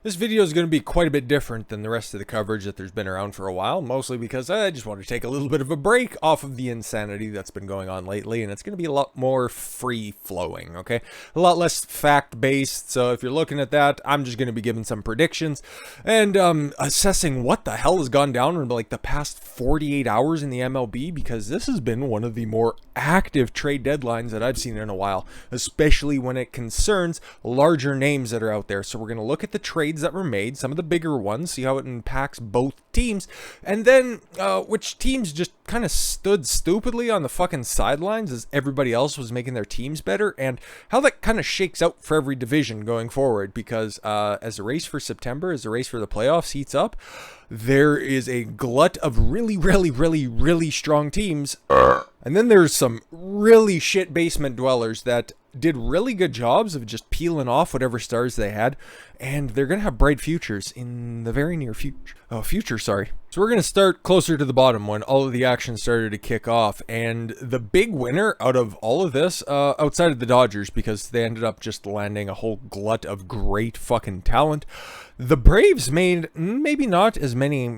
This video is going to be quite a bit different than the rest of the coverage that there's been around for a while, mostly because I just want to take a little bit of a break off of the insanity that's been going on lately, and it's going to be a lot more free-flowing, okay? A lot less fact-based, so if you're looking at that, I'm just going to be giving some predictions and assessing what the hell has gone down in like the past 48 hours in the MLB, because this has been one of the more active trade deadlines that I've seen in a while, especially when it concerns larger names that are out there. So we're going to look at the trades that were made, some of the bigger ones, see how it impacts both teams, and then which teams just kind of stood stupidly on the fucking sidelines as everybody else was making their teams better, and how that kind of shakes out for every division going forward, because as the race for September, as the race for the playoffs heats up, there is a glut of really strong teams, and then there's some really shit basement dwellers that did really good jobs of just peeling off whatever stars they had, and they're going to have bright futures in the very near future. So we're going to start closer to the bottom when all of the action started to kick off, and the big winner out of all of this, outside of the Dodgers, because they ended up just landing a whole glut of great fucking talent, the Braves made maybe not as many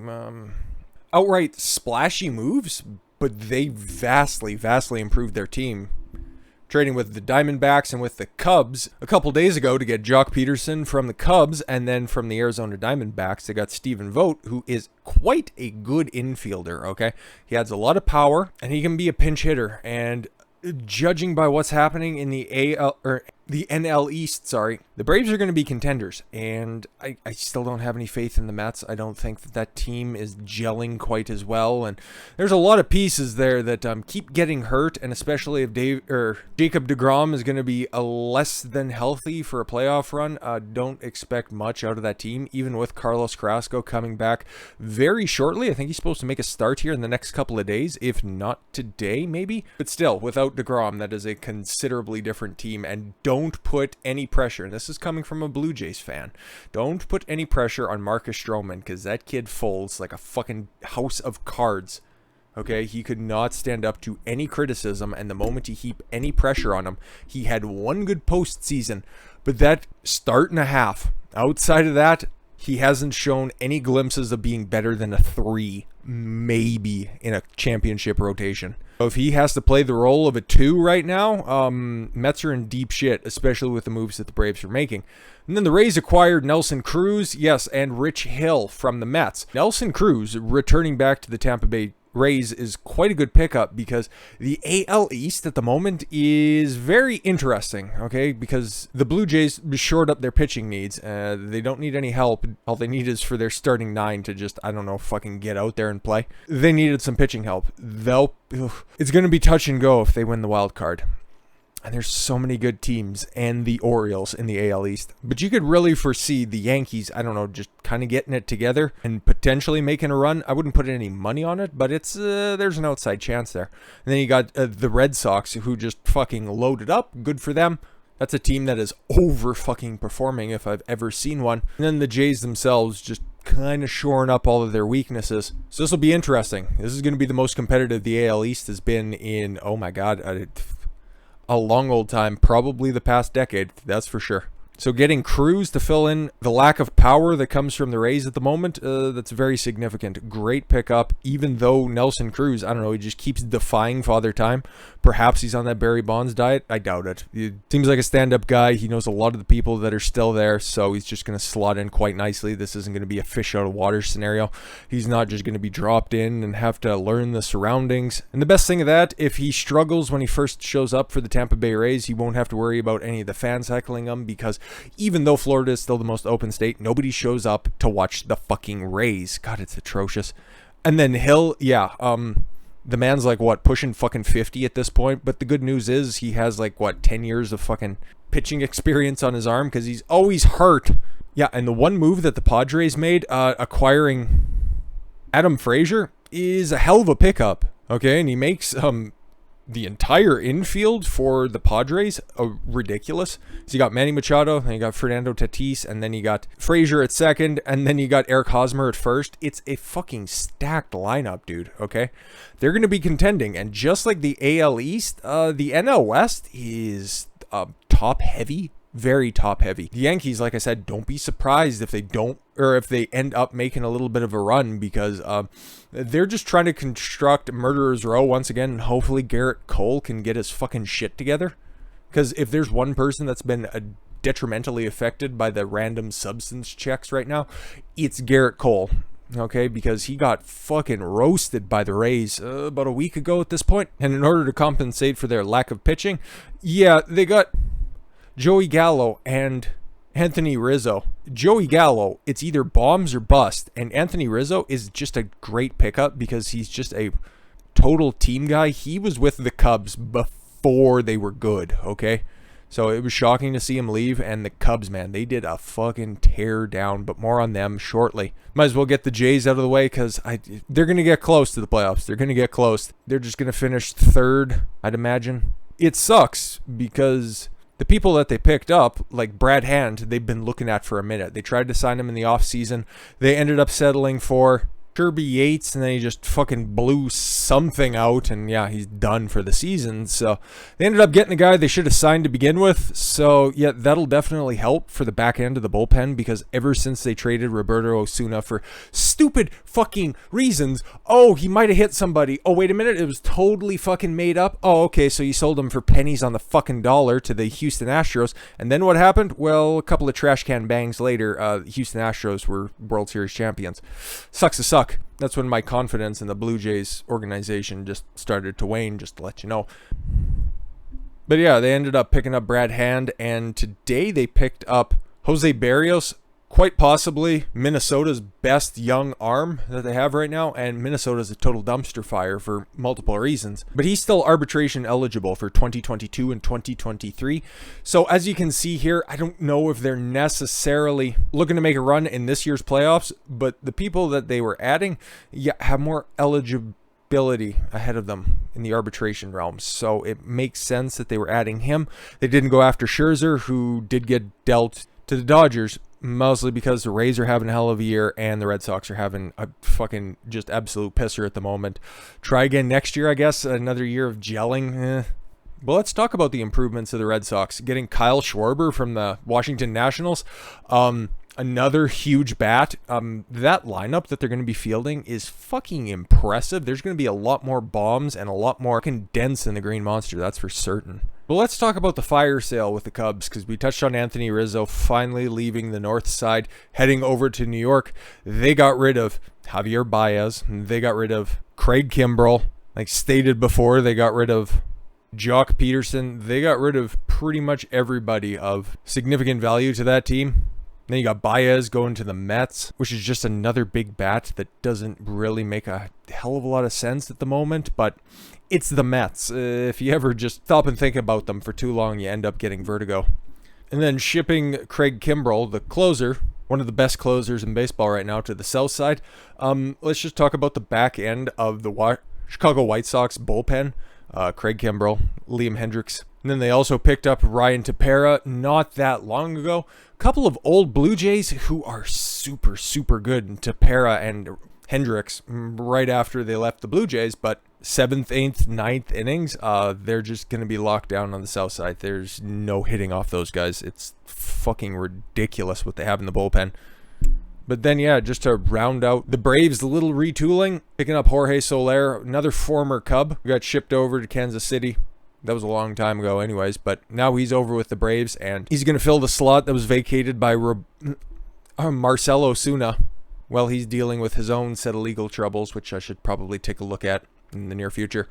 outright splashy moves, but they vastly improved their team, trading with the Diamondbacks and with the Cubs a couple days ago to get Jock Peterson from the Cubs, and then from the Arizona Diamondbacks they got Stephen Vogt, who is quite a good infielder, okay? He adds a lot of power, and he can be a pinch hitter, and judging by what's happening in the the NL East, the Braves are going to be contenders, and I still don't have any faith in the Mets. I don't think that team is gelling quite as well, and there's a lot of pieces there that keep getting hurt, and especially if Jacob deGrom is going to be less than healthy for a playoff run, don't expect much out of that team, even with Carlos Carrasco coming back very shortly. I think he's supposed to make a start here in the next couple of days, if not today, maybe. But still, without deGrom, that is a considerably different team, and don't put any pressure, and this is coming from a Blue Jays fan, don't put any pressure on Marcus Stroman, because that kid folds like a fucking house of cards, okay? He could not stand up to any criticism, and the moment you heap any pressure on him, he had one good postseason, but that start and a half, outside of that, he hasn't shown any glimpses of being better than a 3, maybe, in a championship rotation. So if he has to play the role of a 2 right now, Mets are in deep shit, especially with the moves that the Braves are making. And then the Rays acquired Nelson Cruz, yes, and Rich Hill from the Mets. Nelson Cruz, returning back to the Tampa Bay Rays, is quite a good pickup, because the AL East at the moment is very interesting, okay? Because the Blue Jays shored up their pitching needs. They don't need any help. All they need is for their starting 9 to just, I don't know, fucking get out there and play. They needed some pitching help. It's going to be touch and go if they win the wild card. And there's so many good teams, and the Orioles in the AL East. But you could really foresee the Yankees, I don't know, just kind of getting it together and potentially making a run. I wouldn't put any money on it, but it's there's an outside chance there. And then you got the Red Sox, who just fucking loaded up. Good for them. That's a team that is over fucking performing if I've ever seen one. And then the Jays themselves just kind of shoring up all of their weaknesses. So this will be interesting. This is going to be the most competitive the AL East has been in, oh my god, a long old time, probably the past decade, that's for sure. So getting Cruz to fill in the lack of power that comes from the Rays at the moment, that's very significant. Great pickup, even though Nelson Cruz, I don't know, he just keeps defying Father Time. Perhaps he's on that Barry Bonds diet. I doubt it. He seems like a stand-up guy. He knows a lot of the people that are still there, so he's just going to slot in quite nicely. This isn't going to be a fish out of water scenario. He's not just going to be dropped in and have to learn the surroundings. And the best thing of that, if he struggles when he first shows up for the Tampa Bay Rays, he won't have to worry about any of the fans heckling him, because even though Florida is still the most open state, nobody shows up to watch the fucking Rays. God, it's atrocious. And then Hill, yeah, the man's like, what, pushing fucking 50 at this point, but the good news is he has like, what, 10 years of fucking pitching experience on his arm, because he's always hurt. Yeah, and the one move that the Padres made, acquiring Adam Frazier, is a hell of a pickup, okay? And he makes the entire infield for the Padres ridiculous. So you got Manny Machado, and you got Fernando Tatis, and then you got Frazier at second, and then you got Eric Hosmer at first. It's a fucking stacked lineup, dude, okay? They're going to be contending, and just like the AL East, the NL West is top heavy very top heavy. The Yankees, like I said, don't be surprised if they don't, or if they end up making a little bit of a run, because they're just trying to construct Murderer's Row once again, and hopefully Garrett Cole can get his fucking shit together. Because if there's one person that's been detrimentally affected by the random substance checks right now, it's Garrett Cole. Okay, because he got fucking roasted by the Rays about a week ago at this point. And in order to compensate for their lack of pitching, yeah, they got Joey Gallo and Anthony Rizzo. Joey Gallo, it's either bombs or bust. And Anthony Rizzo is just a great pickup because he's just a total team guy. He was with the Cubs before they were good, okay? So it was shocking to see him leave, and the Cubs, man, they did a fucking tear down, but more on them shortly. Might as well get the Jays out of the way, because they're going to get close to the playoffs. They're going to get close. They're just going to finish third, I'd imagine. It sucks, because the people that they picked up, like Brad Hand, they've been looking at for a minute. They tried to sign him in the offseason. They ended up settling for Kirby Yates, and then he just fucking blew something out, and yeah, he's done for the season. So they ended up getting a guy they should have signed to begin with. So yeah, that'll definitely help for the back end of the bullpen, because ever since they traded Roberto Osuna for stupid fucking reasons, oh, he might have hit somebody, oh wait a minute, it was totally fucking made up, oh okay, so you sold him for pennies on the fucking dollar to the Houston Astros, and then what happened? Well, a couple of trash can bangs later, Houston Astros were World Series champions. Sucks to suck. That's when my confidence in the Blue Jays organization just started to wane, just to let you know. But yeah, they ended up picking up Brad Hand, and today they picked up Jose Barrios, quite possibly Minnesota's best young arm that they have right now, and Minnesota's a total dumpster fire for multiple reasons. But he's still arbitration eligible for 2022 and 2023. So as you can see here, I don't know if they're necessarily looking to make a run in this year's playoffs, but the people that they were adding, yeah, have more eligibility ahead of them in the arbitration realm. So it makes sense that they were adding him. They didn't go after Scherzer, who did get dealt to the Dodgers, mostly because the Rays are having a hell of a year and the Red Sox are having a fucking just absolute pisser at the moment. Try again next year, I guess. Another year of gelling. Well, let's talk about the improvements of the Red Sox. Getting Kyle Schwarber from the Washington Nationals. Another huge bat. That lineup that they're going to be fielding is fucking impressive. There's going to be a lot more bombs and a lot more condensed in the Green Monster. That's for certain. But let's talk about the fire sale with the Cubs, because we touched on Anthony Rizzo finally leaving the north side, heading over to New York. They got rid of Javier Baez. They got rid of Craig Kimbrell. Like stated before, they got rid of Jock Peterson. They got rid of pretty much everybody of significant value to that team. Then you got Baez going to the Mets, which is just another big bat that doesn't really make a hell of a lot of sense at the moment, but it's the Mets. If you ever just stop and think about them for too long, you end up getting vertigo. And then shipping Craig Kimbrell, the closer, one of the best closers in baseball right now, to the south side. Let's just talk about the back end of the Chicago White Sox bullpen. Craig Kimbrell, Liam Hendricks. And then they also picked up Ryan Tepera not that long ago. A couple of old Blue Jays who are super, super good. Tepera and Hendricks right after they left the Blue Jays, but 7th, 8th, 9th innings, they're just going to be locked down on the south side. There's no hitting off those guys. It's fucking ridiculous what they have in the bullpen. But then, yeah, just to round out the Braves, a little retooling, picking up Jorge Soler, another former Cub, who got shipped over to Kansas City. That was a long time ago anyways, but now he's over with the Braves, and he's going to fill the slot that was vacated by Marcell Osuna. Well, he's dealing with his own set of legal troubles, which I should probably take a look at in the near future.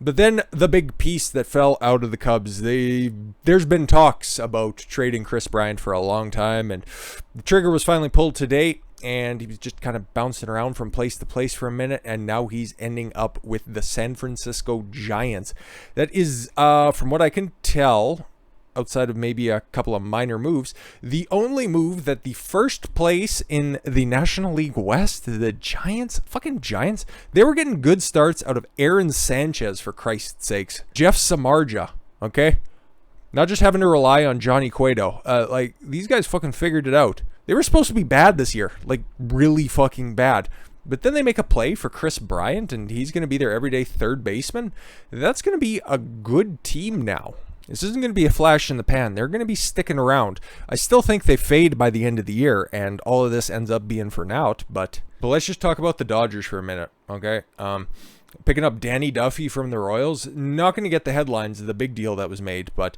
But then the big piece that fell out of the Cubs, there's been talks about trading Chris Bryant for a long time, and the trigger was finally pulled today, and he was just kind of bouncing around from place to place for a minute, and now he's ending up with the San Francisco Giants. That is, from what I can tell, outside of maybe a couple of minor moves, the only move that the first place in the National League West, the Giants, fucking Giants, they were getting good starts out of Aaron Sanchez, for Christ's sakes. Jeff Samardzija, okay? Not just having to rely on Johnny Cueto. Like, these guys fucking figured it out. They were supposed to be bad this year, like really fucking bad. But then they make a play for Chris Bryant, and he's going to be their everyday third baseman. That's going to be a good team now. This isn't going to be a flash in the pan. They're going to be sticking around. I still think they fade by the end of the year, and all of this ends up being for naught. But let's just talk about the Dodgers for a minute, okay? Picking up Danny Duffy from the Royals, not going to get the headlines of the big deal that was made, but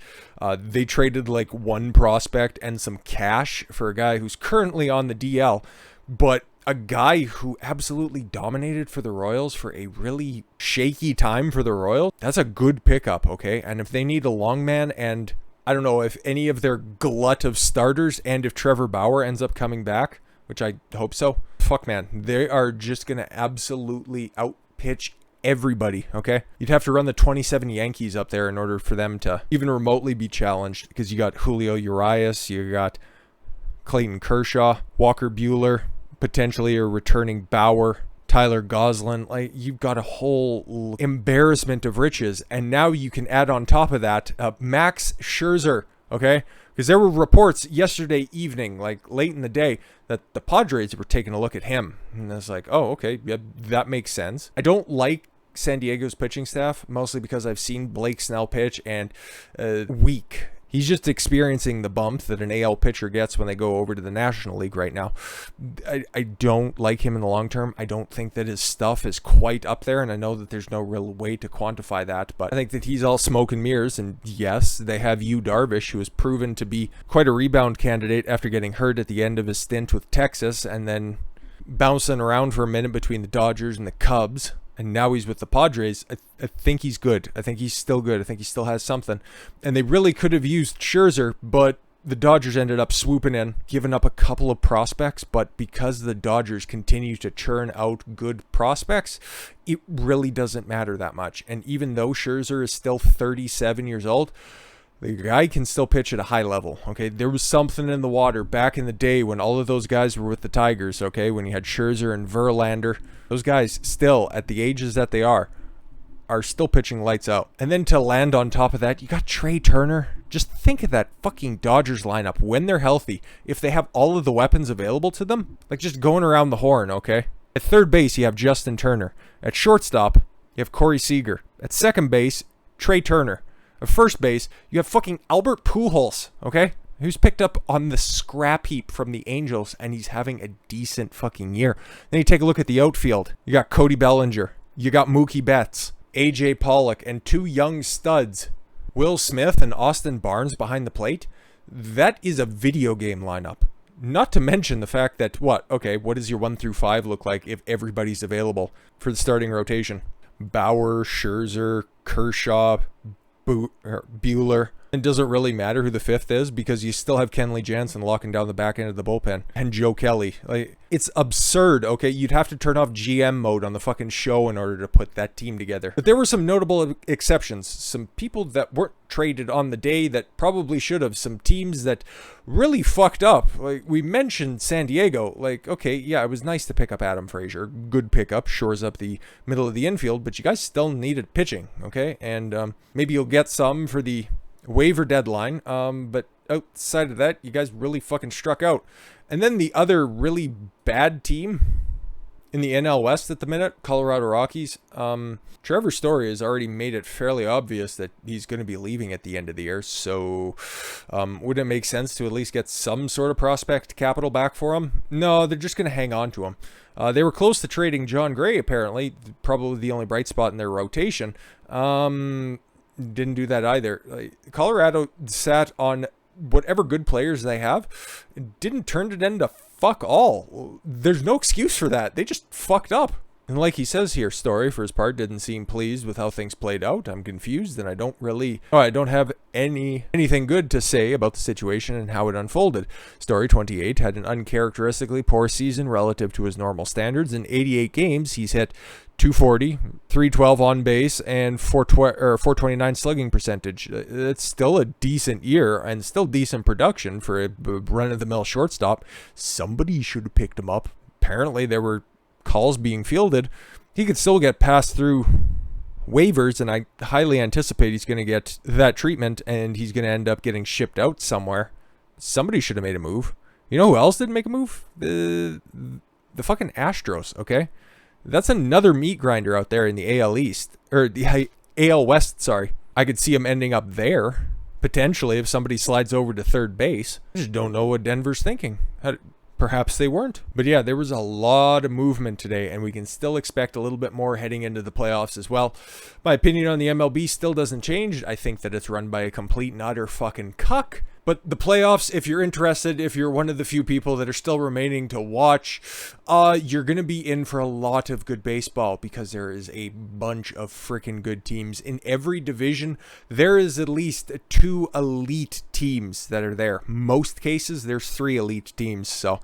they traded like one prospect and some cash for a guy who's currently on the DL, but a guy who absolutely dominated for the Royals for a really shaky time for the Royals. That's a good pickup, okay? And if they need a long man, and I don't know if any of their glut of starters, and if Trevor Bauer ends up coming back, which I hope so, fuck man, they are just going to absolutely outpitch everybody, okay? You'd have to run the 27 Yankees up there in order for them to even remotely be challenged, because you got Julio Urias, you got Clayton Kershaw, Walker Buehler, potentially a returning Bauer, Tyler Goslin. Like, you've got a whole embarrassment of riches, and now you can add on top of that Max Scherzer, okay? Because there were reports yesterday evening, like late in the day, that the Padres were taking a look at him, and I was like, oh, okay, yeah, that makes sense. I don't like San Diego's pitching staff, mostly because I've seen Blake Snell pitch, and weak. He's just experiencing the bump that an AL pitcher gets when they go over to the National League right now. I don't like him in the long term. I don't think that his stuff is quite up there, and I know that there's no real way to quantify that, but I think that he's all smoke and mirrors, and yes, they have Yu Darvish, who has proven to be quite a rebound candidate after getting hurt at the end of his stint with Texas, and then bouncing around for a minute between the Dodgers and the Cubs. And now he's with the Padres. I think he's good. I think he's still good. I think he still has something. And they really could have used Scherzer, but the Dodgers ended up swooping in, giving up a couple of prospects. But because the Dodgers continue to churn out good prospects, it really doesn't matter that much. And even though Scherzer is still 37 years old, the guy can still pitch at a high level, okay? There was something in the water back in the day when all of those guys were with the Tigers, okay? When you had Scherzer and Verlander. Those guys still, at the ages that they are still pitching lights out. And then to land on top of that, you got Trey Turner. Just think of that fucking Dodgers lineup when they're healthy. If they have all of the weapons available to them, like just going around the horn, okay? At third base, you have Justin Turner. At shortstop, you have Corey Seager. At second base, Trey Turner. At first base, you have fucking Albert Pujols, okay? Who's picked up on the scrap heap from the Angels, and he's having a decent fucking year. Then you take a look at the outfield. You got Cody Bellinger. You got Mookie Betts, AJ Pollock, and two young studs, Will Smith and Austin Barnes behind the plate. That is a video game lineup. Not to mention the fact that, what does your 1 through 5 look like if everybody's available for the starting rotation? Bauer, Scherzer, Kershaw, Buehler. It doesn't really matter who the fifth is because you still have Kenley Jansen locking down the back end of the bullpen. And Joe Kelly. Like, it's absurd, okay? You'd have to turn off GM mode on the fucking show in order to put that team together. But there were some notable exceptions. Some people that weren't traded on the day that probably should have. Some teams that really fucked up. Like, we mentioned San Diego. Like, okay, yeah, it was nice to pick up Adam Frazier. Good pickup. Shores up the middle of the infield. But you guys still needed pitching, okay? And maybe you'll get some for the waiver deadline, but outside of that, you guys really fucking struck out. And then the other really bad team in the NL West at the minute, Colorado Rockies. Trevor Story has already made it fairly obvious that he's going to be leaving at the end of the year, so wouldn't it make sense to at least get some sort of prospect capital back for him? No, they're just going to hang on to him. They were close to trading John Gray, apparently, probably the only bright spot in their rotation. Didn't do that either. Colorado sat on whatever good players they have, didn't turn it into fuck all. There's no excuse for that. They just fucked up. And like he says here, Story, for his part, didn't seem pleased with how things played out. I'm confused, and I don't have anything good to say about the situation and how it unfolded. Story, 28, had an uncharacteristically poor season relative to his normal standards. In 88 games, he's hit 240, 312 on base, and 429 slugging percentage. It's still a decent year and still decent production for a run-of-the-mill shortstop. Somebody should have picked him up. Apparently, there were calls being fielded. He could still get passed through waivers, and I highly anticipate he's going to get that treatment, and he's going to end up getting shipped out somewhere. Somebody should have made a move. You know who else didn't make a move? The fucking Astros, okay? That's another meat grinder out there in the AL East, or the AL West, sorry. I could see him ending up there. potentially if somebody slides over to third base. I just don't know what Denver's thinking. Perhaps they weren't. But yeah, there was a lot of movement today, and we can still expect a little bit more heading into the playoffs as well. My opinion on the MLB still doesn't change. I think that it's run by a complete and utter fucking cuck. But the playoffs, if you're interested, if you're one of the few people that are still remaining to watch, you're going to be in for a lot of good baseball because there is a bunch of freaking good teams. In every division, there is at least 2 elite teams that are there. Most cases, there's 3 elite teams. So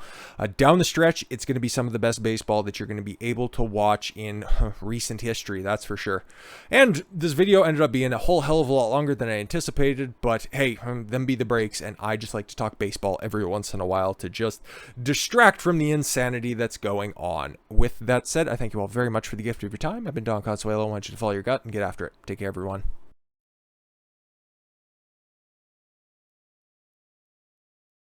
down the stretch, it's going to be some of the best baseball that you're going to be able to watch in recent history, that's for sure. And this video ended up being a whole hell of a lot longer than I anticipated, but hey, them be the breaks. And I just like to talk baseball every once in a while to just distract from the insanity that's going on. With that said, I thank you all very much for the gift of your time. I've been Don Consuelo. I want you to follow your gut and get after it. Take care, everyone.